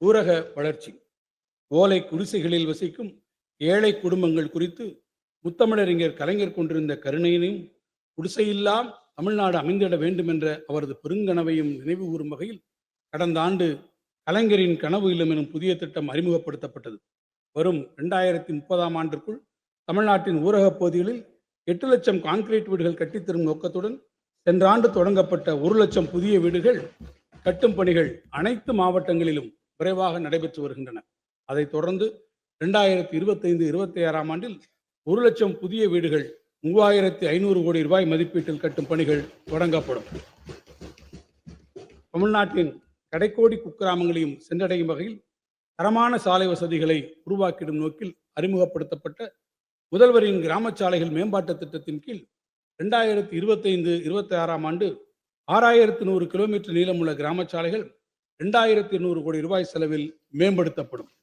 ஊரக வளர்ச்சி. ஓலை குடிசைகளில் வசிக்கும் ஏழை குடும்பங்கள் குறித்து முத்தமிழறிஞர் கலைஞர் கொண்டிருந்த கருணையினையும், குடிசையில்லா தமிழ்நாடு அமைந்திட வேண்டும் என்ற அவரது பெருங்கனவையும் நினைவு கூறும் வகையில் கடந்த ஆண்டு கலைஞரின் கனவு இல்லம் எனும் புதிய திட்டம் அறிமுகப்படுத்தப்பட்டது. வரும் 2030ஆம் ஆண்டிற்குள் தமிழ்நாட்டின் ஊரகப் பகுதிகளில் 8 லட்சம் கான்கிரீட் வீடுகள் கட்டித்தரும் நோக்கத்துடன் சென்ற ஆண்டு தொடங்கப்பட்ட 1 லட்சம் புதிய வீடுகள் கட்டும் பணிகள் அனைத்து மாவட்டங்களிலும் விரைவாக நடைபெற்று வருகின்றன. அதைத் தொடர்ந்து 2025-26ஆம் ஆண்டில் 1 லட்சம் புதிய வீடுகள் 3500 கோடி ரூபாய் மதிப்பீட்டில் கட்டும் பணிகள் தொடங்கப்படும். தமிழ்நாட்டின் கடைக்கோடி குக்கிராமங்களையும் சென்றடையும் வகையில் தரமான சாலை வசதிகளை உருவாக்கிடும் நோக்கில் அறிமுகப்படுத்தப்பட்ட முதல்வரின் கிராம சாலைகள் மேம்பாட்டு திட்டத்தின் கீழ் 2025-26ஆம் ஆண்டு 6100 கிலோமீட்டர் நீளமுள்ள கிராம சாலைகள் 2200 கோடி ரூபாய் செலவில் மேம்படுத்தப்படும்.